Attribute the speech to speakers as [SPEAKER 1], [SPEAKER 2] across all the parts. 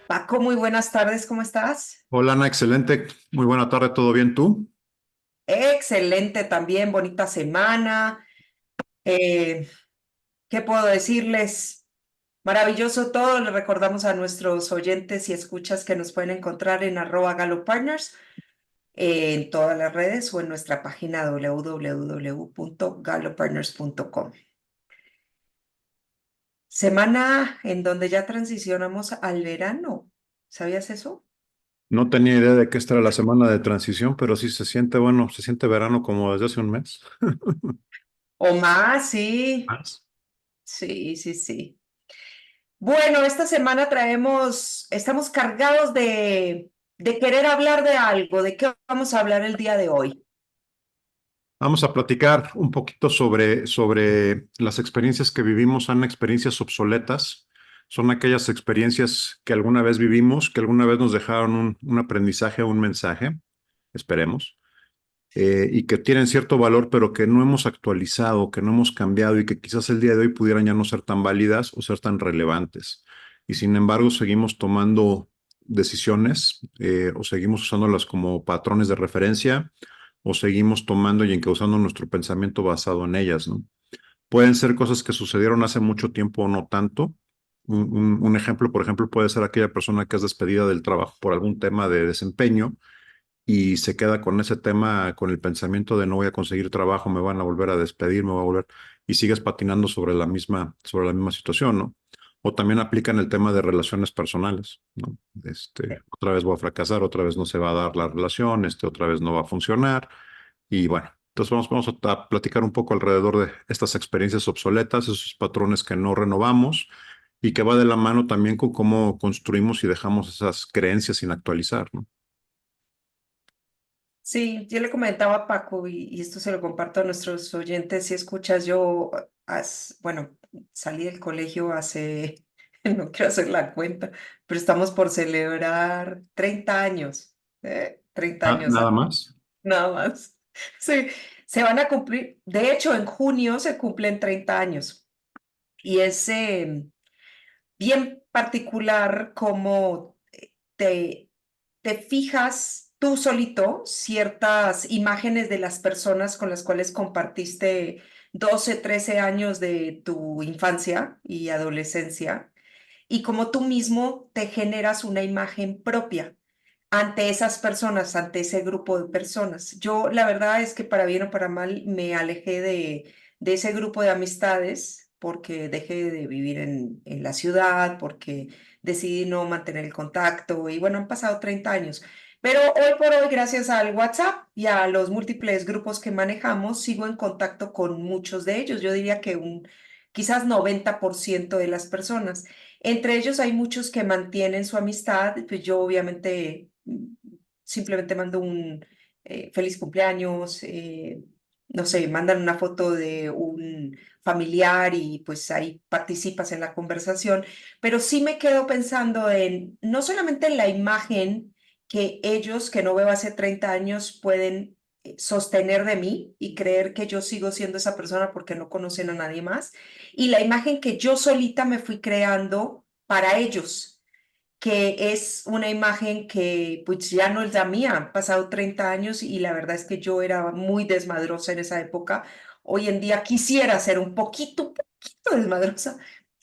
[SPEAKER 1] Paco, muy buenas tardes, ¿cómo estás?
[SPEAKER 2] Hola Ana, excelente. Muy buena tarde, ¿todo bien tú?
[SPEAKER 1] Excelente también, bonita semana. Eh, ¿Qué puedo decirles? Maravilloso todo. Le recordamos a nuestros oyentes y escuchas que nos pueden encontrar en @GallopPartners, en todas las redes o en nuestra página www.galloppartners.com. Semana en donde ya transicionamos al verano. ¿Sabías eso?
[SPEAKER 2] No tenía idea de que esta era la semana de transición, pero sí se siente, bueno, se siente verano como desde hace un mes.
[SPEAKER 1] O más, sí.
[SPEAKER 2] Más.
[SPEAKER 1] Sí, sí, sí. Bueno, esta semana estamos cargados de querer hablar de algo. ¿De qué vamos a hablar el día de hoy?
[SPEAKER 2] Vamos a platicar un poquito sobre las experiencias que vivimos. Son experiencias obsoletas. Son aquellas experiencias que alguna vez vivimos, que alguna vez nos dejaron un aprendizaje, un mensaje, esperemos, y que tienen cierto valor, pero que no hemos actualizado, que no hemos cambiado y que quizás el día de hoy pudieran ya no ser tan válidas o ser tan relevantes. Y sin embargo, seguimos tomando decisiones o seguimos usándolas como patrones de referencia o seguimos tomando y encauzando nuestro pensamiento basado en ellas, ¿no? Pueden ser cosas que sucedieron hace mucho tiempo o no tanto. Un ejemplo, por ejemplo, puede ser aquella persona que es despedida del trabajo por algún tema de desempeño y se queda con ese tema, con el pensamiento de no voy a conseguir trabajo, me van a volver a despedir, me va a volver, y sigues patinando sobre la misma situación, ¿no? O también aplican el tema de relaciones personales, ¿no? Otra vez voy a fracasar, otra vez no se va a dar la relación, otra vez no va a funcionar, y bueno. Entonces vamos a platicar un poco alrededor de estas experiencias obsoletas, esos patrones que no renovamos y que va de la mano también con cómo construimos y dejamos esas creencias sin actualizar, ¿no?
[SPEAKER 1] Sí, yo le comentaba a Paco y esto se lo comparto a nuestros oyentes. Si escuchas, bueno, salí del colegio hace, no quiero hacer la cuenta, pero estamos por celebrar 30 años, 30
[SPEAKER 2] Ah,
[SPEAKER 1] años
[SPEAKER 2] nada más.
[SPEAKER 1] nada más. Sí, se van a cumplir, de hecho, en junio se cumplen 30 años y es bien particular cómo te, te fijas tú solito ciertas imágenes de las personas con las cuales compartiste 12, 13 años de tu infancia y adolescencia y cómo tú mismo te generas una imagen propia ante esas personas, ante ese grupo de personas. Yo, la verdad es que para bien o para mal, me alejé de ese grupo de amistades porque dejé de vivir en la ciudad, porque decidí no mantener el contacto y bueno, han pasado 30 años. Pero hoy por hoy, gracias al WhatsApp y a los múltiples grupos que manejamos, sigo en contacto con muchos de ellos. Yo diría que quizás 90% de las personas. Entre ellos hay muchos que mantienen su amistad, pues yo obviamente simplemente mando un feliz cumpleaños, no sé, mandan una foto de un familiar y pues ahí participas en la conversación, pero sí me quedo pensando en no solamente en la imagen que ellos, que no veo hace 30 años, pueden sostener de mí y creer que yo sigo siendo esa persona porque no conocen a nadie más, y la imagen que yo solita me fui creando para ellos, que es una imagen que pues ya no es la mía, han pasado 30 años y la verdad es que yo era muy desmadrosa en esa época. Hoy en día quisiera ser un poquito desmadrosa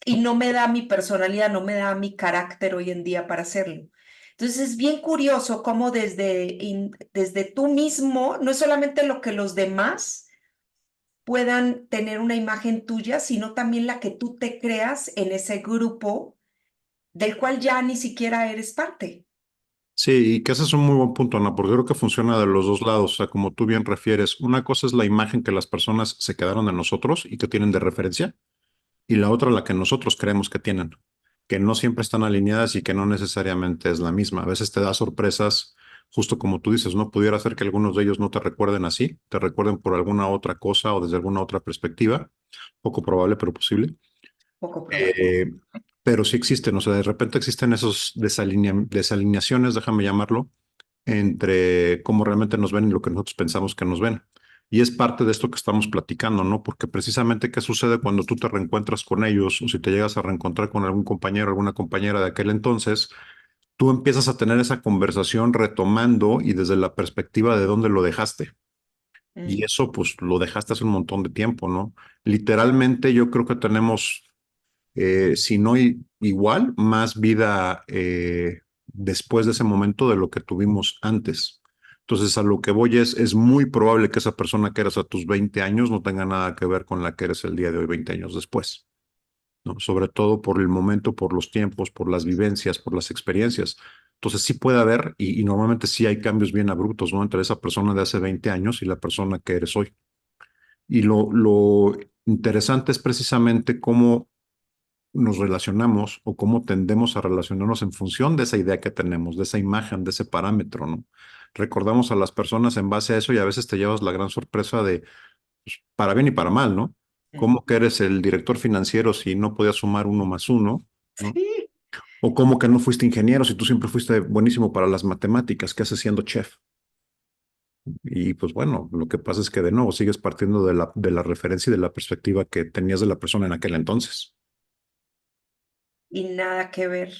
[SPEAKER 1] y no me da mi personalidad, no me da mi carácter hoy en día para hacerlo. Entonces es bien curioso cómo desde tú mismo, no es solamente lo que los demás puedan tener una imagen tuya, sino también la que tú te creas en ese grupo del cual ya ni siquiera eres parte.
[SPEAKER 2] Sí, y que ese es un muy buen punto, Ana, porque creo que funciona de los dos lados. O sea, como tú bien refieres, una cosa es la imagen que las personas se quedaron de nosotros y que tienen de referencia, y la otra la que nosotros creemos que tienen, que no siempre están alineadas y que no necesariamente es la misma. A veces te da sorpresas, justo como tú dices, ¿no? Pudiera ser que algunos de ellos no te recuerden así, te recuerden por alguna otra cosa o desde alguna otra perspectiva. Poco probable, pero posible.
[SPEAKER 1] Poco probable.
[SPEAKER 2] Eh, pero sí existen, o sea, de repente existen esos desalineaciones, déjame llamarlo, entre cómo realmente nos ven y lo que nosotros pensamos que nos ven. Y es parte de esto que estamos platicando, ¿no? Porque precisamente qué sucede cuando tú te reencuentras con ellos o si te llegas a reencontrar con algún compañero, alguna compañera de aquel entonces, tú empiezas a tener esa conversación retomando y desde la perspectiva de dónde lo dejaste. Y
[SPEAKER 1] Mm.
[SPEAKER 2] eso pues lo dejaste hace un montón de tiempo, ¿no? Literalmente yo creo que tenemos, si no igual, más vida después de ese momento de lo que tuvimos antes. Entonces, a lo que voy es muy probable que esa persona que eras a tus 20 años no tenga nada que ver con la que eres el día de hoy, 20 años después, ¿no? Sobre todo por el momento, por los tiempos, por las vivencias, por las experiencias. Entonces sí puede haber, y normalmente sí hay cambios bien abruptos, ¿no? Entre esa persona de hace 20 años y la persona que eres hoy. Y lo interesante es precisamente cómo nos relacionamos o cómo tendemos a relacionarnos en función de esa idea que tenemos, de esa imagen, de ese parámetro, ¿no? Recordamos a las personas en base a eso y a veces te llevas la gran sorpresa de, pues, para bien y para mal, ¿no?
[SPEAKER 1] Mm.
[SPEAKER 2] ¿Cómo que eres el director financiero si no podías sumar uno más uno, ¿no?
[SPEAKER 1] Sí.
[SPEAKER 2] O cómo que no fuiste ingeniero si tú siempre fuiste buenísimo para las matemáticas, ¿qué haces siendo chef? Y pues bueno, lo que pasa es que de nuevo sigues partiendo de la referencia y de la perspectiva que tenías de la persona en aquel entonces.
[SPEAKER 1] Y nada que ver.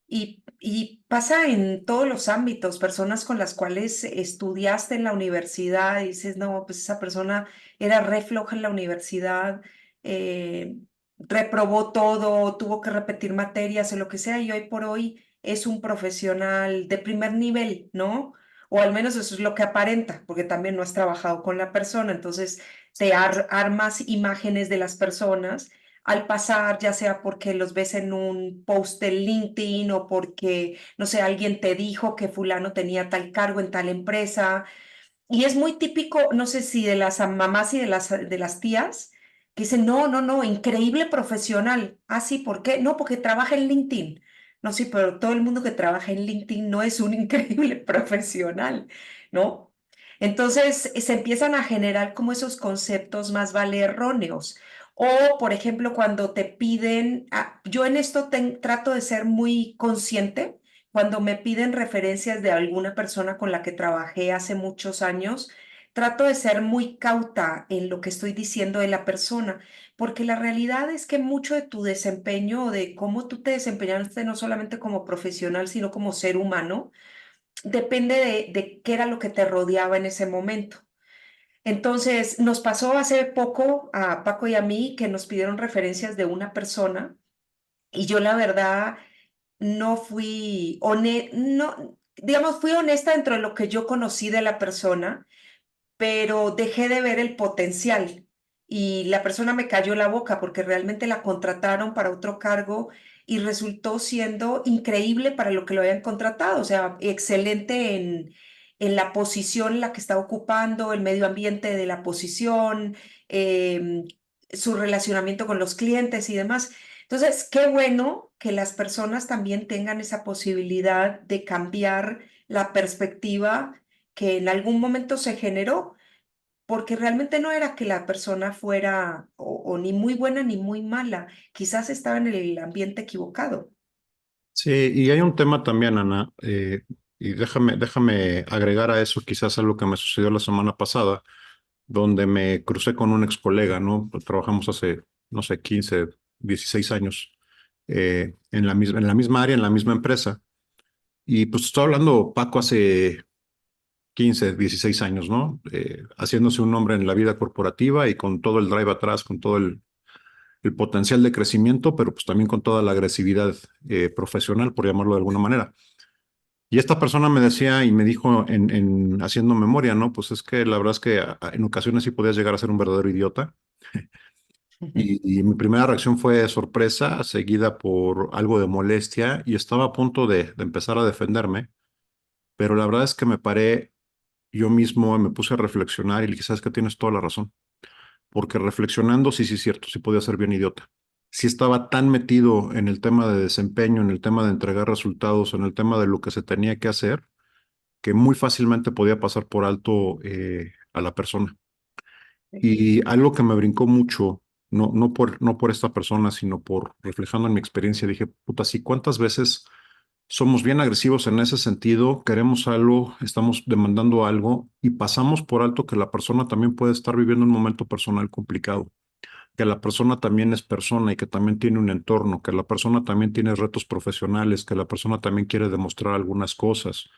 [SPEAKER 1] Y pasa en todos los ámbitos, personas con las cuales estudiaste en la universidad y dices, no, pues esa persona era re floja en la universidad, eh, reprobó todo, tuvo que repetir materias o lo que sea, y hoy por hoy es un profesional de primer nivel, ¿no? O al menos eso es lo que aparenta, porque también no has trabajado con la persona, entonces te armas imágenes de las personas al pasar, ya sea porque los ves en un post de LinkedIn o porque, no sé, alguien te dijo que fulano tenía tal cargo en tal empresa. Y es muy típico, no sé si de las mamás y de las tías, que dicen, no, no, no, increíble profesional. Ah, sí, ¿por qué? No, porque trabaja en LinkedIn. No, sí, pero todo el mundo que trabaja en LinkedIn no es un increíble profesional, ¿no? Entonces se empiezan a generar como esos conceptos más vale erróneos. O, por ejemplo, cuando te piden, yo en esto trato de ser muy consciente cuando me piden referencias de alguna persona con la que trabajé hace muchos años, trato de ser muy cauta en lo que estoy diciendo de la persona, porque la realidad es que mucho de tu desempeño o de cómo tú te desempeñaste no solamente como profesional, sino como ser humano, depende de qué era lo que te rodeaba en ese momento. Entonces, nos pasó hace poco a Paco y a mí que nos pidieron referencias de una persona y yo la verdad no fui no, digamos, fui honesta dentro de lo que yo conocí de la persona, pero dejé de ver el potencial y la persona me cayó la boca porque realmente la contrataron para otro cargo y resultó siendo increíble para lo que lo habían contratado, o sea, excelente en la posición en la que está ocupando, el medio ambiente de la posición, em, su relacionamiento con los clientes y demás. Entonces, qué bueno que las personas también tengan esa posibilidad de cambiar la perspectiva que en algún momento se generó, porque realmente no era que la persona fuera o ni muy buena ni muy mala, quizás estaba en el ambiente equivocado.
[SPEAKER 2] Sí, y hay un tema también, Ana, y déjame agregar a eso quizás algo que me sucedió la semana pasada, donde me crucé con un ex colega, ¿no? Pues trabajamos hace, no sé, 15, 16 años en la misma área, en la misma empresa. Y pues estoy hablando, Paco, hace 15, 16 años, ¿no? Haciéndose un nombre en la vida corporativa y con todo el drive atrás, con todo el potencial de crecimiento, pero pues también con toda la agresividad profesional, por llamarlo de alguna manera. Y esta persona me decía y me dijo haciendo memoria, ¿no? Pues es que la verdad es que en ocasiones sí podías llegar a ser un verdadero idiota. Y mi primera reacción fue sorpresa, seguida por algo de molestia, y estaba a punto de empezar a defenderme, pero la verdad es que me paré yo mismo, me puse a reflexionar y le dije, sabes que tienes toda la razón, porque reflexionando, sí, sí, es cierto, sí podía ser bien idiota. Sí estaba tan metido en el tema de desempeño, en el tema de entregar resultados, en el tema de lo que se tenía que hacer, que muy fácilmente podía pasar por alto a la persona. Y algo que me brincó mucho, no por esta persona, sino por reflejando en mi experiencia, dije, puta, sí, ¿cuántas veces somos bien agresivos en ese sentido? Queremos algo, estamos demandando algo y pasamos por alto que la persona también puede estar viviendo un momento personal complicado. que la persona también es persona y que también tiene un entorno, que la persona también tiene retos profesionales, que la persona también quiere demostrar algunas cosas.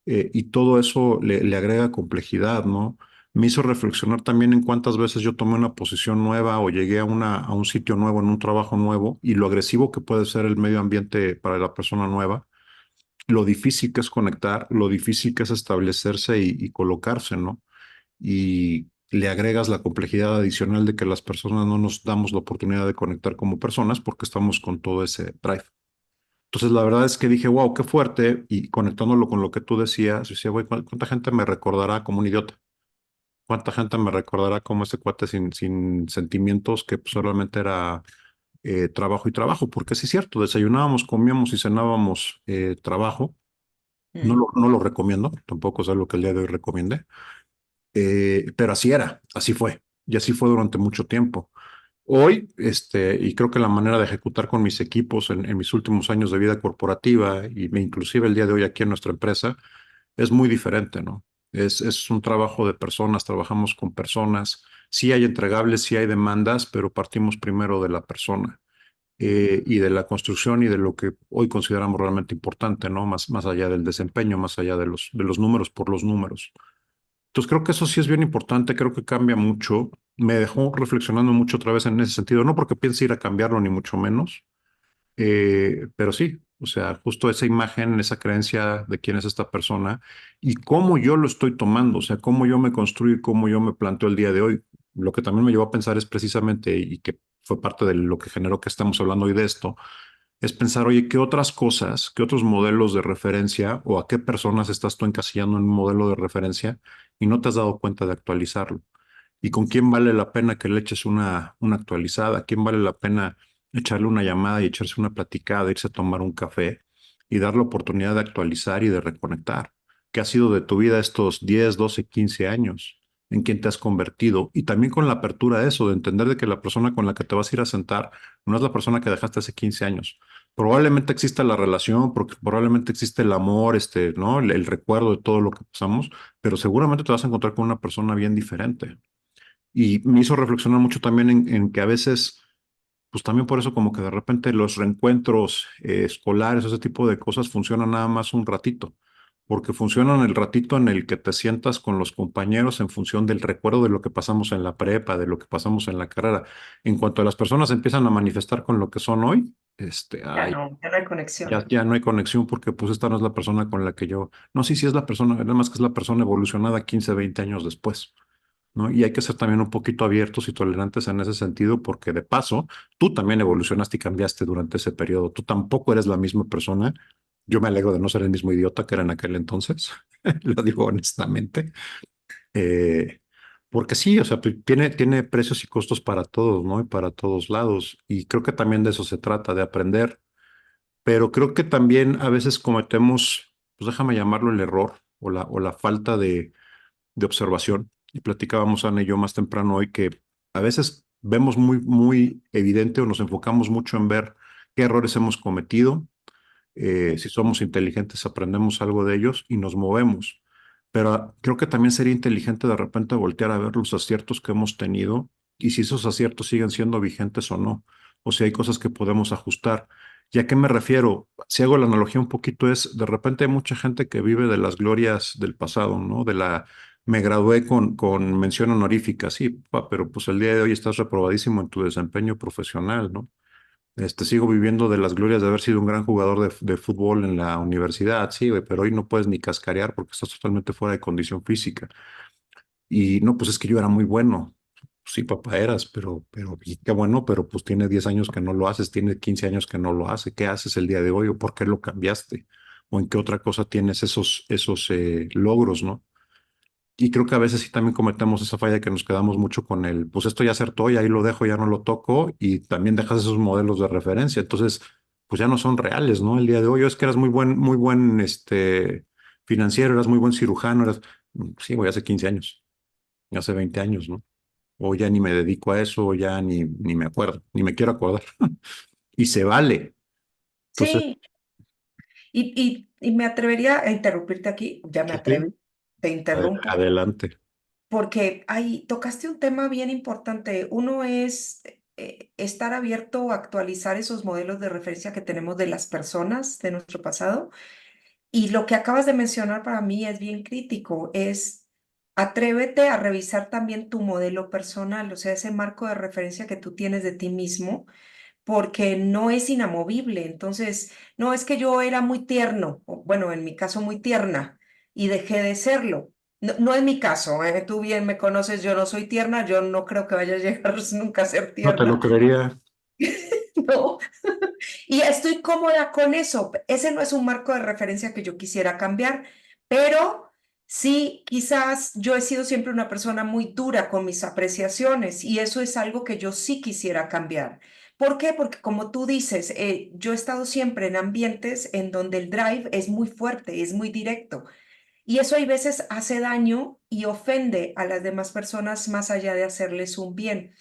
[SPEAKER 2] Y todo eso le agrega complejidad, ¿no? Me hizo reflexionar también en cuántas veces yo tomé una posición nueva o llegué a un sitio nuevo, en un trabajo nuevo, y lo agresivo que puede ser el medio ambiente para la persona nueva, lo difícil que es conectar, lo difícil que es establecerse y colocarse, ¿no? Y le agregas la complejidad adicional de que las personas no nos damos la oportunidad de conectar como personas porque estamos con todo ese drive. Entonces, la verdad es que dije, wow, qué fuerte, y conectándolo con lo que tú decías, decía, güey, ¿cuánta gente me recordará como un idiota? ¿Cuánta gente me recordará como ese cuate sin sentimientos que pues, solamente era trabajo y trabajo? Porque sí es cierto, desayunábamos, comíamos y cenábamos trabajo.
[SPEAKER 1] Mm.
[SPEAKER 2] No lo recomiendo, tampoco es algo que el día de hoy recomiende, pero así era, así fue, y así fue durante mucho tiempo. Hoy, y creo que la manera de ejecutar con mis equipos en mis últimos años de vida corporativa y inclusive el día de hoy aquí en nuestra empresa es muy diferente, ¿no? Es un trabajo de personas, trabajamos con personas, sí hay entregables, sí hay demandas, pero partimos primero de la persona y de la construcción y de lo que hoy consideramos realmente importante, ¿no? Más allá del desempeño, más allá de los números por los números. Entonces creo que eso sí es bien importante, creo que cambia mucho. Me dejó reflexionando mucho otra vez en ese sentido, no porque piense ir a cambiarlo ni mucho menos, pero sí, o sea, justo esa imagen, esa creencia de quién es esta persona y cómo yo lo estoy tomando, o sea, cómo yo me construyo y cómo yo me planteo el día de hoy. Lo que también me llevó a pensar es precisamente, y que fue parte de lo que generó que estamos hablando hoy de esto, es pensar, oye, ¿qué otras cosas, qué otros modelos de referencia o a qué personas estás tú encasillando en un modelo de referencia y no te has dado cuenta de actualizarlo? ¿Y con quién vale la pena que le eches una actualizada? ¿A quién vale la pena echarle una llamada y echarse una platicada, irse a tomar un café y dar la oportunidad de actualizar y de reconectar? ¿Qué ha sido de tu vida estos 10, 12, 15 años? ¿En quién te has convertido? Y también con la apertura de eso, de entender de que la persona con la que te vas a ir a sentar no es la persona que dejaste hace 15 años. Probablemente exista la relación, porque probablemente existe el amor, ¿no? El recuerdo de todo lo que pasamos, pero seguramente te vas a encontrar con una persona bien diferente. Y me hizo reflexionar mucho también en que a veces, pues también por eso como que de repente los reencuentros escolares, ese tipo de cosas funcionan nada más un ratito, porque funcionan el ratito en el que te sientas con los compañeros en función del recuerdo de lo que pasamos en la prepa, de lo que pasamos en la carrera. En cuanto a las personas empiezan a manifestar con lo que son hoy, ay,
[SPEAKER 1] Ya no hay conexión.
[SPEAKER 2] ya no hay conexión porque pues esta no es la persona con la que yo, no sé si es la persona, nada más que es la persona evolucionada 15 20 años después. ¿No? Y hay que ser también un poquito abiertos y tolerantes en ese sentido, porque de paso, tú también evolucionaste y cambiaste durante ese periodo. Tú tampoco eres la misma persona. Yo me alegro de no ser el mismo idiota que era en aquel entonces, lo digo honestamente. Eh, Porque sí, o sea, pues, tiene precios y costos para todos, ¿no? Y para todos lados. Y creo que también de eso se trata, de aprender. Pero creo que también a veces cometemos, pues déjame llamarlo el error o la falta de observación. Y platicábamos Ana y yo más temprano hoy que a veces vemos muy evidente o nos enfocamos mucho en ver qué errores hemos cometido. Si somos inteligentes, aprendemos algo de ellos y nos movemos. Pero creo que también sería inteligente de repente voltear a ver los aciertos que hemos tenido y si esos aciertos siguen siendo vigentes o no, o si hay cosas que podemos ajustar. ¿Y a qué me refiero? Si hago la analogía un poquito es, de repente hay mucha gente que vive de las glorias del pasado, ¿no? Me gradué con mención honorífica, sí, pero pues el día de hoy estás reprobadísimo en tu desempeño profesional, ¿no? Sigo viviendo de las glorias de haber sido un gran jugador de fútbol en la universidad, sí, güey, pero hoy no puedes ni cascarear porque estás totalmente fuera de condición física. Y no, pues es que yo era muy bueno. Sí, papá, eras, y qué bueno, pero pues tiene 10 años que no lo haces, tiene 15 años que no lo hace. ¿Qué haces el día de hoy o por qué lo cambiaste? ¿O en qué otra cosa tienes esos logros, ¿no? Y creo que a veces sí también cometemos esa falla de que nos quedamos mucho con el, pues esto ya acertó y ahí lo dejo, ya no lo toco, y también dejas esos modelos de referencia. Entonces, pues ya no son reales, ¿no? El día de hoy, es que eras muy buen, financiero, eras muy buen cirujano, sí, güey, hace 15 años, hace 20 años, ¿no? O ya ni me dedico a eso, o ya ni me acuerdo, ni me quiero acordar. Y se vale. Entonces,
[SPEAKER 1] Sí, y me atrevería a interrumpirte aquí, ya me
[SPEAKER 2] sí, sí,
[SPEAKER 1] atreví, te interrumpo,
[SPEAKER 2] adelante.
[SPEAKER 1] porque ahí tocaste un tema bien importante. Uno es estar abierto a actualizar esos modelos de referencia que tenemos de las personas de nuestro pasado. Y lo que acabas de mencionar para mí es bien crítico, es atrévete a revisar también tu modelo personal, o sea, ese marco de referencia que tú tienes de ti mismo, porque no es inamovible. Entonces, no es que yo era muy tierno, o bueno, en mi caso muy tierna, y dejé de serlo. No, no es mi caso, tú bien me conoces, yo no soy tierna, yo no creo que vaya a llegar nunca a ser
[SPEAKER 2] No te lo
[SPEAKER 1] tierna,
[SPEAKER 2] creería.
[SPEAKER 1] no, y estoy cómoda con eso. Ese no es un marco de referencia que yo quisiera cambiar, pero sí, quizás yo he sido siempre una persona muy dura con mis apreciaciones y eso es algo que yo sí quisiera cambiar. ¿Por qué? Porque como tú dices, yo he estado siempre en ambientes en donde el drive es muy fuerte, es muy directo y eso hay veces hace daño y ofende a las demás personas más allá de hacerles un bien.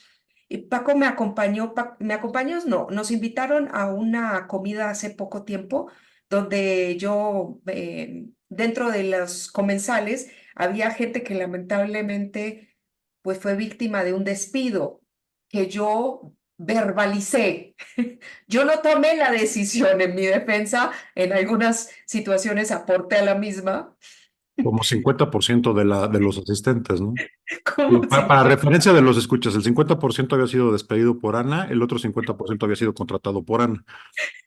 [SPEAKER 1] Y Paco me acompañó, me acompañó, no, nos invitaron a una comida hace poco tiempo, donde yo, dentro de los comensales, había gente que lamentablemente, pues fue víctima de un despido que yo verbalicé. Yo no tomé la decisión en mi defensa, en algunas situaciones aporté a la misma,
[SPEAKER 2] Como 50% de los asistentes, ¿no?
[SPEAKER 1] como
[SPEAKER 2] Para
[SPEAKER 1] 50.
[SPEAKER 2] referencia de los escuchas, el 50% había sido despedido por Ana, el otro 50% había sido contratado por Ana.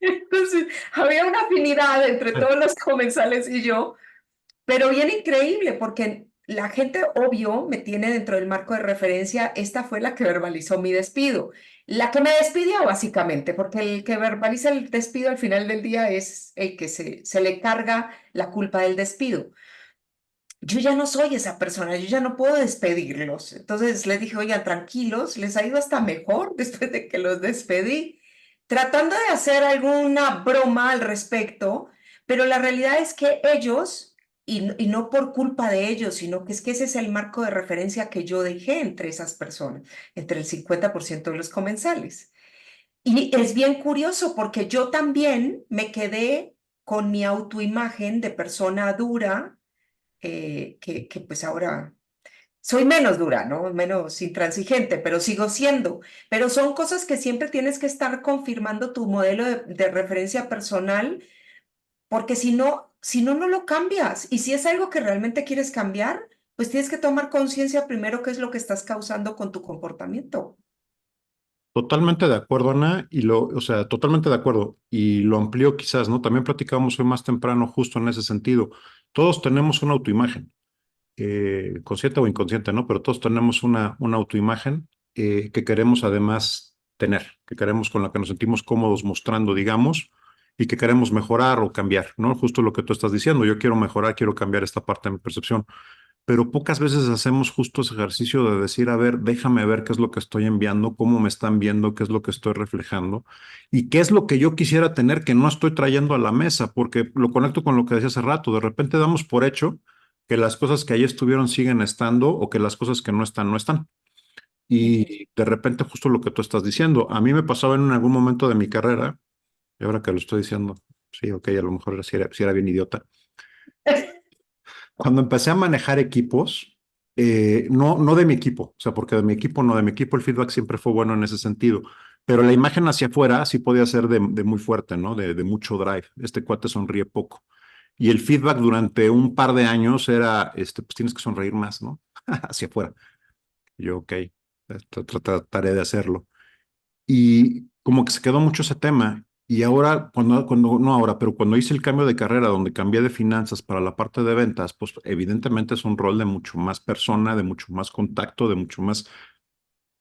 [SPEAKER 1] Entonces, había una afinidad entre
[SPEAKER 2] Sí.
[SPEAKER 1] todos los comensales y yo, pero bien increíble, porque la gente, obvio, me tiene dentro del marco de referencia. Esta fue la que verbalizó mi despido. La que me despidió, básicamente, porque el que verbaliza el despido al final del día es el que se le carga la culpa del despido. Yo ya no soy esa persona, yo ya no puedo despedirlos. Entonces les dije, oigan, tranquilos, les ha ido hasta mejor después de que los despedí, tratando de hacer alguna broma al respecto, pero la realidad es que ellos, y no por culpa de ellos, sino que es que ese es el marco de referencia que yo dejé entre esas personas, entre el 50% de los comensales. Y es bien curioso porque yo también me quedé con mi autoimagen de persona dura, que pues ahora soy menos dura, ¿no? Menos intransigente, pero sigo siendo. Pero son cosas que siempre tienes que estar confirmando tu modelo de referencia personal, porque si no, no lo cambias. Y si es algo que realmente quieres cambiar, pues tienes que tomar conciencia primero qué es lo que estás causando con tu comportamiento.
[SPEAKER 2] Totalmente de acuerdo, Ana, o sea, totalmente de acuerdo. Y lo amplío quizás, ¿no? También platicábamos hoy más temprano justo en ese sentido. Todos tenemos una autoimagen, consciente o inconsciente, ¿no? Pero todos tenemos una autoimagen que queremos además tener, que queremos con la que nos sentimos cómodos mostrando, digamos, y que queremos mejorar o cambiar, ¿no? Justo lo que tú estás diciendo. Yo quiero mejorar, quiero cambiar esta parte de mi percepción, pero pocas veces hacemos justo ese ejercicio de decir, a ver, déjame ver qué es lo que estoy enviando, cómo me están viendo, qué es lo que estoy reflejando y qué es lo que yo quisiera tener que no estoy trayendo a la mesa, porque lo conecto con lo que decía hace rato, de repente damos por hecho que las cosas que ahí estuvieron siguen estando o que las cosas que no están, no están.
[SPEAKER 1] Ujú.
[SPEAKER 2] Y de repente justo lo que tú estás diciendo, a mí me pasaba en algún momento de mi carrera, y ahora que lo estoy diciendo, sí, ok, a lo mejor sí era bien idiota. Cuando empecé a manejar equipos, no de mi equipo, o sea, porque de mi equipo no, de mi equipo el feedback siempre fue bueno en ese sentido, pero la imagen hacia afuera sí podía ser de muy fuerte, ¿no? De mucho drive. Este cuate sonríe poco. Y el feedback durante un par de años era, pues tienes que sonreír más, ¿no? Hacia afuera. Yo, ok, trataré de hacerlo. Y como que se quedó mucho ese tema. Y ahora, no ahora, pero cuando hice el cambio de carrera, donde cambié de finanzas para la parte de ventas, pues evidentemente es un rol de mucho más persona, de mucho más contacto, de mucho más...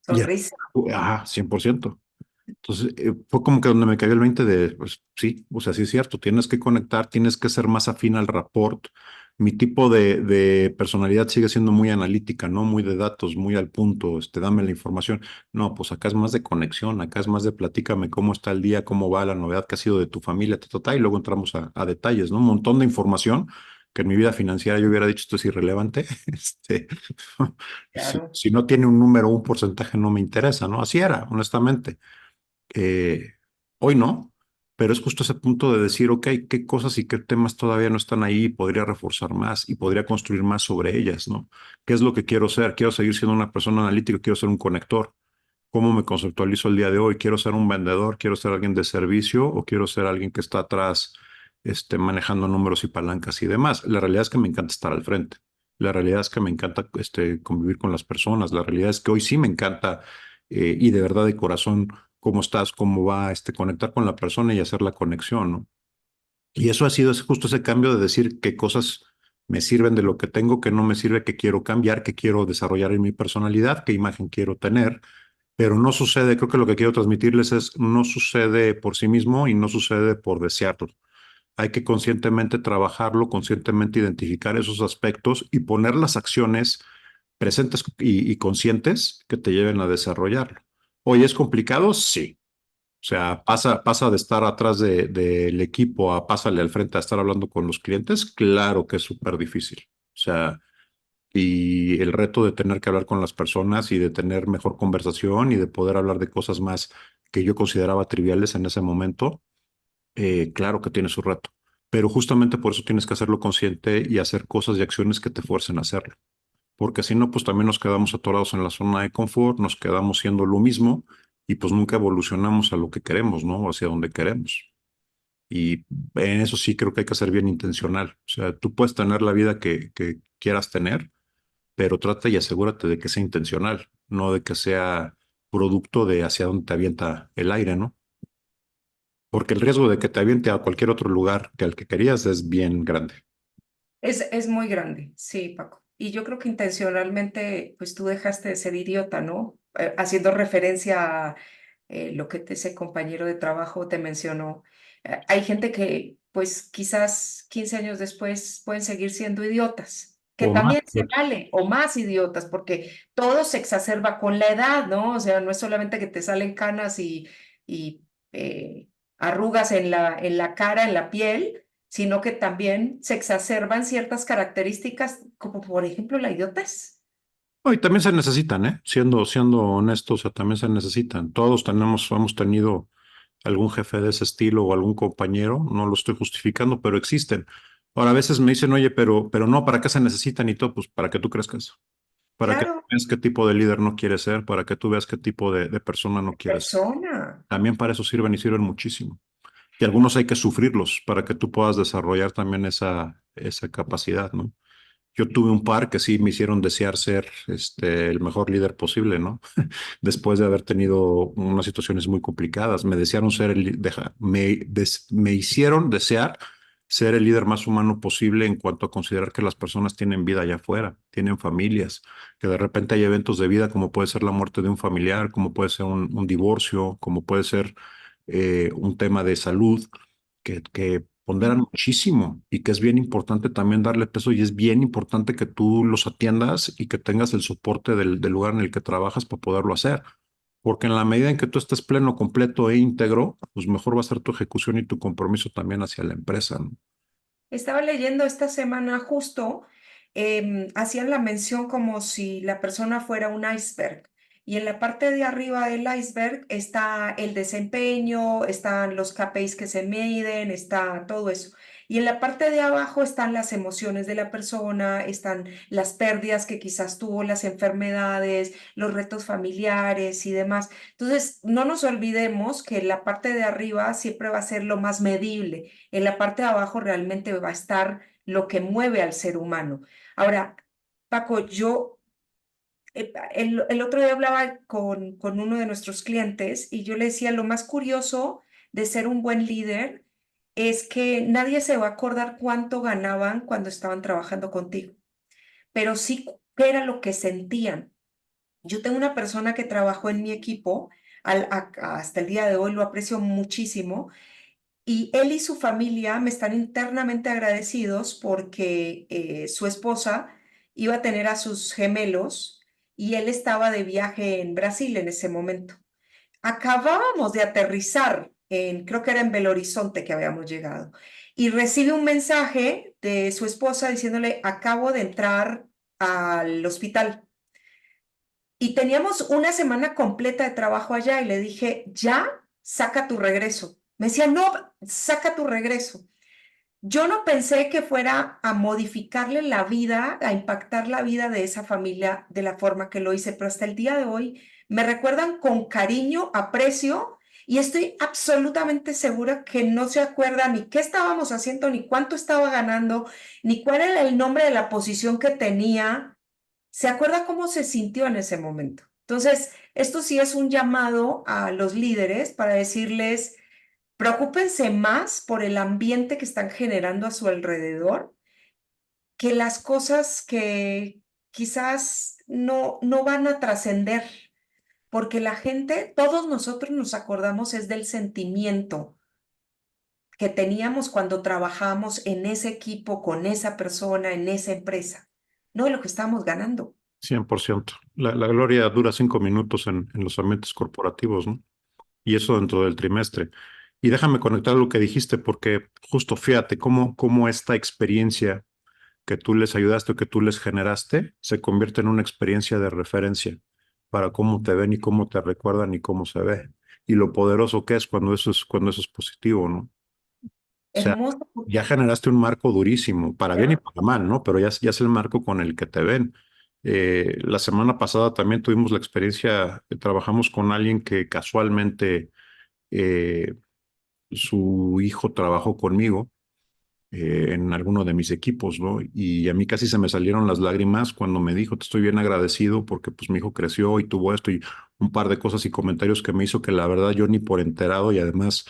[SPEAKER 2] Ya,
[SPEAKER 1] Sonrisa.
[SPEAKER 2] ajá, 100%. Entonces, fue como que donde me cayó el 20 de, pues sí, o sea, sí es cierto, tienes que conectar, tienes que ser más afín al rapport. Mi tipo de personalidad sigue siendo muy analítica, ¿no? Muy de datos, muy al punto, dame la información. No, pues acá es más de conexión, acá es más de platícame cómo está el día, cómo va la novedad que ha sido de tu familia, y luego entramos a detalles, ¿no? Un montón de información que en mi vida financiera yo hubiera dicho esto es irrelevante.
[SPEAKER 1] Claro.
[SPEAKER 2] Si no tiene un número, un porcentaje, no me interesa, ¿no? Así era, honestamente. Eh, Hoy no, pero es justo ese punto de decir, ok, qué cosas y qué temas todavía no están ahí y podría reforzar más y podría construir más sobre ellas, ¿no? ¿Qué es lo que quiero ser? Quiero seguir siendo una persona analítica, quiero ser un conector. ¿Cómo me conceptualizo el día de hoy? ¿Quiero ser un vendedor? ¿Quiero ser alguien de servicio? ¿O quiero ser alguien que está atrás, manejando números y palancas y demás? La realidad es que me encanta estar al frente. La realidad es que me encanta, convivir con las personas. La realidad es que hoy sí me encanta, y de verdad de corazón, cómo estás, cómo va, conectar con la persona y hacer la conexión, ¿no? Y eso ha sido justo ese cambio de decir qué cosas me sirven de lo que tengo, qué no me sirve, qué quiero cambiar, qué quiero desarrollar en mi personalidad, qué imagen quiero tener, pero no sucede, creo que lo que quiero transmitirles es, no sucede por sí mismo y no sucede por desearlo. Hay que conscientemente trabajarlo, conscientemente identificar esos aspectos y poner las acciones presentes y conscientes que te lleven a desarrollarlo. Hoy es complicado, sí. O sea, pasa de estar atrás del equipo a pásale al frente a estar hablando con los clientes, claro que es súper difícil. O sea, y el reto de tener que hablar con las personas y de tener mejor conversación y de poder hablar de cosas más que yo consideraba triviales en ese momento, claro que tiene su reto. Pero justamente por eso tienes que hacerlo consciente y hacer cosas y acciones que te fuercen a hacerlo. Porque si no, pues también nos quedamos atorados en la zona de confort, nos quedamos siendo lo mismo y pues nunca evolucionamos a lo que queremos, ¿no? Hacia donde queremos. Y en eso sí creo que hay que ser bien intencional. O sea, tú puedes tener la vida que quieras tener, pero trata y asegúrate de que sea intencional, no de que sea producto de hacia dónde te avienta el aire, ¿no? Porque el riesgo de que te aviente a cualquier otro lugar que al que querías es bien grande.
[SPEAKER 1] Es muy grande, sí, Paco. Y yo creo que intencionalmente, pues tú dejaste de ser idiota, ¿no? Haciendo referencia a lo que ese compañero de trabajo te mencionó. Hay gente que, pues quizás 15 años después pueden seguir siendo idiotas, que
[SPEAKER 2] O más.
[SPEAKER 1] también se vale, o más idiotas, porque todo se exacerba con la edad, ¿no? O sea, no es solamente que te salen canas y arrugas en la cara, en la piel, sino que también se exacerban ciertas características, como por ejemplo la idiotez.
[SPEAKER 2] No, y también se necesitan, ¿eh? Siendo honestos, o sea, también se necesitan. Todos hemos tenido algún jefe de ese estilo o algún compañero, no lo estoy justificando, pero existen. Ahora, a veces me dicen, oye, pero no, ¿para qué se necesitan y todo? Pues para que tú crezcas, para que tú
[SPEAKER 1] Claro,
[SPEAKER 2] veas qué tipo de líder no quieres ser, para que tú veas qué tipo de persona no quieres ser.
[SPEAKER 1] persona.
[SPEAKER 2] También para eso sirven y sirven muchísimo. Y algunos hay que sufrirlos para que tú puedas desarrollar también esa capacidad, ¿no? Yo tuve un par que sí me hicieron desear ser el mejor líder posible, ¿no? Después de haber tenido unas situaciones muy complicadas, me desearon ser me hicieron desear ser el líder más humano posible en cuanto a considerar que las personas tienen vida allá afuera, tienen familias, que de repente hay eventos de vida como puede ser la muerte de un familiar, como puede ser un divorcio, como puede ser un tema de salud, que ponderan
[SPEAKER 1] Sí.
[SPEAKER 2] muchísimo y que es bien importante también darle peso y es bien importante que tú los atiendas y que tengas el soporte del lugar en el que trabajas para poderlo hacer. Porque en la medida en que tú estés pleno, completo e íntegro, pues mejor va a ser tu ejecución y tu compromiso también hacia la empresa, ¿no?
[SPEAKER 1] Estaba leyendo esta semana justo, hacían la mención como si la persona fuera un iceberg. Y en la parte de arriba del iceberg está el desempeño, están los KPIs que se miden, está todo eso. Y en la parte de abajo están las emociones de la persona, están las pérdidas que quizás tuvo, las enfermedades, los retos familiares y demás. Entonces, no nos olvidemos que la parte de arriba siempre va a ser lo más medible. En la parte de abajo realmente va a estar lo que mueve al ser humano. Ahora, Paco, yo el otro día hablaba con uno de nuestros clientes y yo le decía, lo más curioso de ser un buen líder es que nadie se va a acordar cuánto ganaban cuando estaban trabajando contigo, pero sí qué era lo que sentían. Yo tengo una persona que trabajó en mi equipo, hasta el día de hoy lo aprecio muchísimo, y él y su familia me están internamente agradecidos porque su esposa iba a tener a sus gemelos y él estaba de viaje en Brasil en ese momento. Acabábamos de aterrizar creo que era en Belo Horizonte que habíamos llegado, y recibe un mensaje de su esposa diciéndole, acabo de entrar al hospital. Y teníamos una semana completa de trabajo allá y le dije, ya, saca tu regreso. Me decía, no, saca tu regreso. Yo no pensé que fuera a modificarle la vida, a impactar la vida de esa familia de la forma que lo hice, pero hasta el día de hoy me recuerdan con cariño, aprecio, y estoy absolutamente segura que no se acuerda ni qué estábamos haciendo, ni cuánto estaba ganando, ni cuál era el nombre de la posición que tenía. Se acuerda cómo se sintió en ese momento. Entonces, esto sí es un llamado a los líderes para decirles, preocúpense más por el ambiente que están generando a su alrededor que las cosas que quizás no van a trascender, porque la gente, todos nosotros nos acordamos es del sentimiento que teníamos cuando trabajamos en ese equipo, con esa persona, en esa empresa, no de lo que estamos ganando.
[SPEAKER 2] 100%. La gloria dura 5 minutos en los ambientes corporativos, ¿no? Y eso dentro del trimestre. Y déjame conectar lo que dijiste, porque justo fíjate cómo esta experiencia que tú les ayudaste o que tú les generaste se convierte en una experiencia de referencia para cómo te ven y cómo te recuerdan y cómo se ve. Y lo poderoso que es cuando eso es positivo, ¿no? O sea,
[SPEAKER 1] Hermoso.
[SPEAKER 2] ya generaste un marco durísimo, para bien y para mal, ¿no? Pero ya es el marco con el que te ven. La semana pasada también tuvimos la experiencia, trabajamos con alguien que casualmente eh, su hijo trabajó conmigo en alguno de mis equipos, ¿no? Y a mí casi se me salieron las lágrimas cuando me dijo, te estoy bien agradecido porque pues mi hijo creció y tuvo esto y un par de cosas y comentarios que me hizo que la verdad yo ni por enterado y además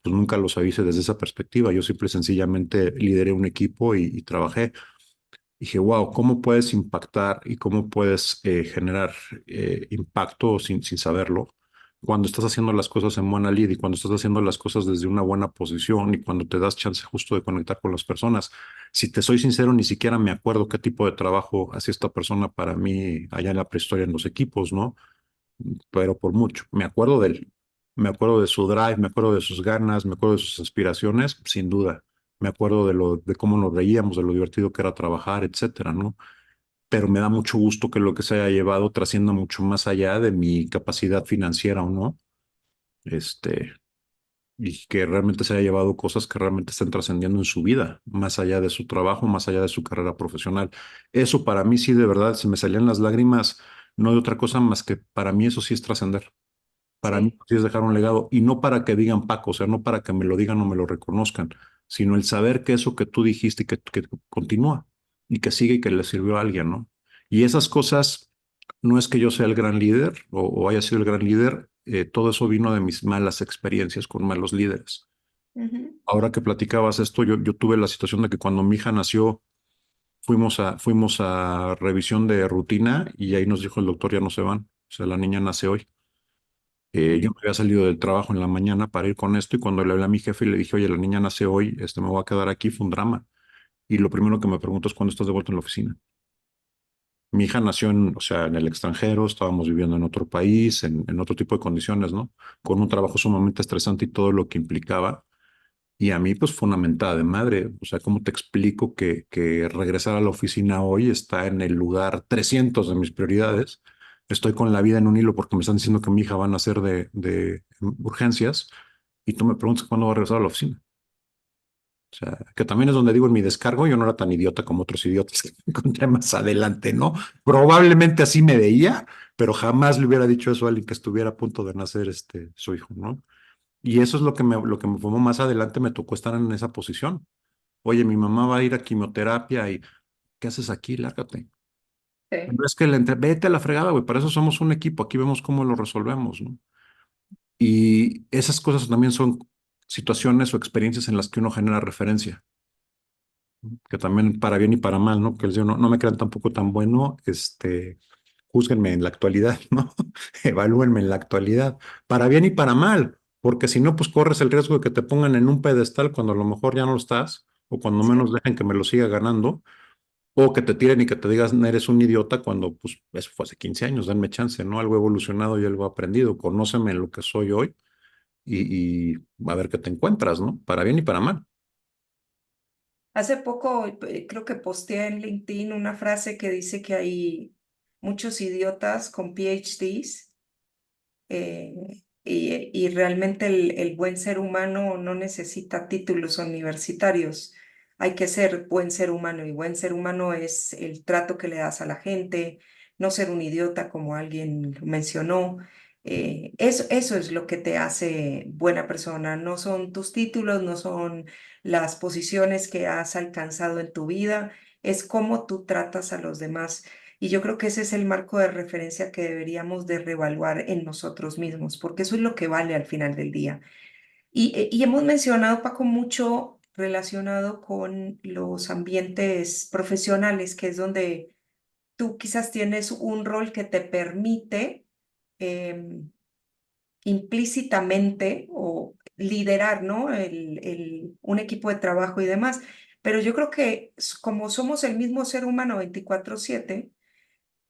[SPEAKER 2] pues nunca los avisé desde esa perspectiva. Yo simple y sencillamente lideré un equipo y trabajé. Dije, wow, ¿cómo puedes impactar y cómo puedes generar impacto sin saberlo? Cuando estás haciendo las cosas en buena lid y cuando estás haciendo las cosas desde una buena posición y cuando te das chance justo de conectar con las personas. Si te soy sincero, ni siquiera me acuerdo qué tipo de trabajo hacía esta persona para mí allá en la prehistoria en los equipos, ¿no? Pero por mucho. Me acuerdo de él, me acuerdo de su drive, me acuerdo de sus ganas, me acuerdo de sus aspiraciones, sin duda. Me acuerdo de cómo nos reíamos, de lo divertido que era trabajar, etcétera, ¿no? Pero me da mucho gusto que lo que se haya llevado trascienda mucho más allá de mi capacidad financiera o no, este, y que realmente se haya llevado cosas que realmente estén trascendiendo en su vida, más allá de su trabajo, más allá de su carrera profesional. Eso para mí sí, de verdad, se me salían las lágrimas, no de otra cosa más que para mí eso sí es trascender. Para mí
[SPEAKER 1] Sí.
[SPEAKER 2] sí es dejar un legado y no para que digan Paco, o sea, no para que me lo digan o me lo reconozcan, sino el saber que eso que tú dijiste y que continúa y que sigue y que le sirvió a alguien, ¿no? Y esas cosas, no es que yo sea el gran líder o haya sido el gran líder, todo eso vino de mis malas experiencias con malos líderes.
[SPEAKER 1] Ujú.
[SPEAKER 2] Ahora que platicabas esto, yo tuve la situación de que cuando mi hija nació, fuimos a revisión de rutina y ahí nos dijo el doctor, ya no se van, o sea, la niña nace hoy. Yo me había salido del trabajo en la mañana para ir con esto y cuando le hablé a mi jefe y le dije, oye, la niña nace hoy, me voy a quedar aquí, fue un drama. Y lo primero que me preguntó es cuándo estás de vuelta en la oficina. Mi hija nació o sea, en el extranjero, estábamos viviendo en otro país, en otro tipo de condiciones, ¿no? Con un trabajo sumamente estresante y todo lo que implicaba. Y a mí, pues, fue una mentada de madre. O sea, ¿cómo te explico que regresar a la oficina hoy está en el lugar 300 de mis prioridades? Estoy con la vida en un hilo porque me están diciendo que mi hija va a nacer de urgencias y tú me preguntas cuándo va a regresar a la oficina. O sea, que también es donde digo en mi descargo, yo no era tan idiota como otros idiotas que encontré más adelante, ¿no? Probablemente así me veía, pero jamás le hubiera dicho eso a alguien que estuviera a punto de nacer su hijo, ¿no? Y eso es lo que me formó más adelante, me tocó estar en esa posición. Oye, mi mamá va a ir a quimioterapia y ¿qué haces aquí? Lárgate.
[SPEAKER 1] Sí.
[SPEAKER 2] Pero es que vete a la fregada, güey, para eso somos un equipo, aquí vemos cómo lo resolvemos, ¿no? Y esas cosas también son situaciones o experiencias en las que uno genera referencia, ¿no? Que también para bien y para mal, ¿no? Que no me crean tampoco tan bueno, júzguenme en la actualidad, ¿no? Evalúenme en la actualidad, para bien y para mal, porque si no, pues corres el riesgo de que te pongan en un pedestal cuando a lo mejor ya no lo estás, o cuando
[SPEAKER 1] Sí.
[SPEAKER 2] menos dejen que me lo siga ganando, o que te tiren y que te digas, eres un idiota, cuando pues eso fue hace 15 años, denme chance, ¿no? Algo evolucionado y algo aprendido, conóceme en lo que soy hoy y a ver qué te encuentras, ¿no? Para bien y para mal.
[SPEAKER 1] Hace poco creo que posteé en LinkedIn una frase que dice que hay muchos idiotas con PhDs y realmente el buen ser humano no necesita títulos universitarios. Hay que ser buen ser humano y buen ser humano es el trato que le das a la gente, no ser un idiota como alguien mencionó. Eso es lo que te hace buena persona. No son tus títulos, no son las posiciones que has alcanzado en tu vida, es cómo tú tratas a los demás. Y yo creo que ese es el marco de referencia que deberíamos de reevaluar en nosotros mismos, porque eso es lo que vale al final del día. Y hemos mencionado, Paco, mucho relacionado con los ambientes profesionales, que es donde tú quizás tienes un rol que te permite em, implícitamente o liderar, ¿no? Un equipo de trabajo y demás. Pero yo creo que como somos el mismo ser humano 24/7,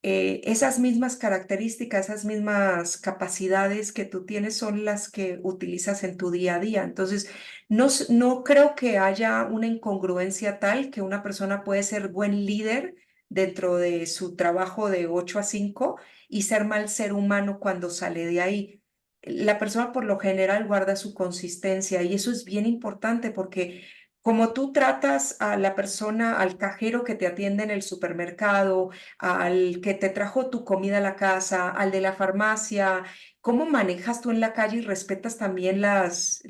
[SPEAKER 1] esas mismas características, esas mismas capacidades que tú tienes son las que utilizas en tu día a día. Entonces, no creo que haya una incongruencia tal que una persona puede ser buen líder dentro de su trabajo de 8 a 5 y ser mal ser humano cuando sale de ahí. La persona por lo general guarda su consistencia y eso es bien importante porque como tú tratas a la persona, al cajero que te atiende en el supermercado, al que te trajo tu comida a la casa, al de la farmacia, cómo manejas tú en la calle y respetas también las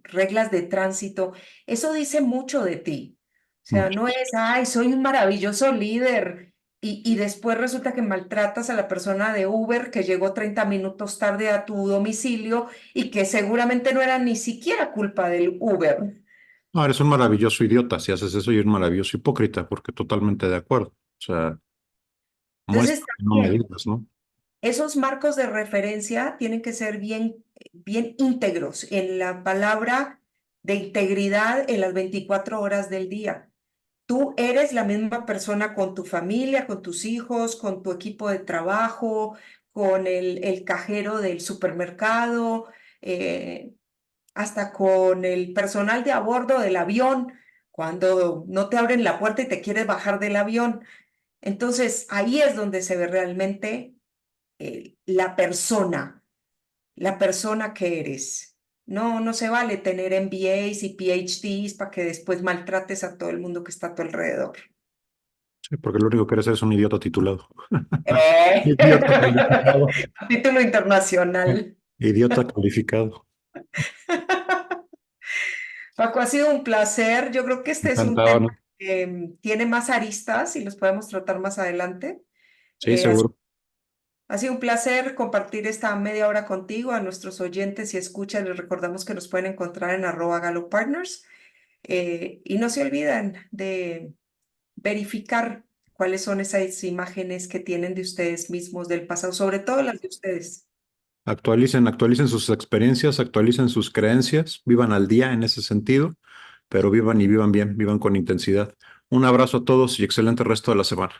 [SPEAKER 1] reglas de tránsito. Eso dice mucho de ti. O sea,
[SPEAKER 2] Mucho.
[SPEAKER 1] no es, ay, soy un maravilloso líder. Y después resulta que maltratas a la persona de Uber que llegó 30 minutos tarde a tu domicilio y que seguramente no era ni siquiera culpa del Uber.
[SPEAKER 2] No, eres un maravilloso idiota si haces eso y un maravilloso hipócrita, porque totalmente de acuerdo. O sea,
[SPEAKER 1] Entonces,
[SPEAKER 2] muestra, no me
[SPEAKER 1] también
[SPEAKER 2] digas, ¿no?
[SPEAKER 1] esos marcos de referencia tienen que ser bien íntegros en la palabra de integridad en las 24 horas del día. Tú eres la misma persona con tu familia, con tus hijos, con tu equipo de trabajo, con el cajero del supermercado, eh, hasta con el personal de a bordo del avión, cuando no te abren la puerta y te quieres bajar del avión. Entonces, ahí es donde se ve realmente la persona que eres. No se vale tener MBAs y PhDs para que después maltrates a todo el mundo que está a tu alrededor.
[SPEAKER 2] Sí, porque lo único que eres es un idiota titulado.
[SPEAKER 1] ¡Eh!
[SPEAKER 2] Idiota calificado.
[SPEAKER 1] Título internacional.
[SPEAKER 2] Idiota calificado.
[SPEAKER 1] Paco, ha sido un placer. Yo creo que este es un
[SPEAKER 2] Encantado,
[SPEAKER 1] tema
[SPEAKER 2] ¿no?
[SPEAKER 1] que tiene más aristas y los podemos tratar más adelante.
[SPEAKER 2] Sí,
[SPEAKER 1] Ha
[SPEAKER 2] seguro.
[SPEAKER 1] sido un placer compartir esta media hora contigo. A nuestros oyentes y escuchas les recordamos que nos pueden encontrar en @GallopPartners. Y no se olviden de verificar cuáles son esas imágenes que tienen de ustedes mismos del pasado, sobre todo las de ustedes.
[SPEAKER 2] Actualicen sus experiencias, actualicen sus creencias, vivan al día en ese sentido, pero vivan y vivan bien, vivan con intensidad. Un abrazo a todos y excelente resto de la semana.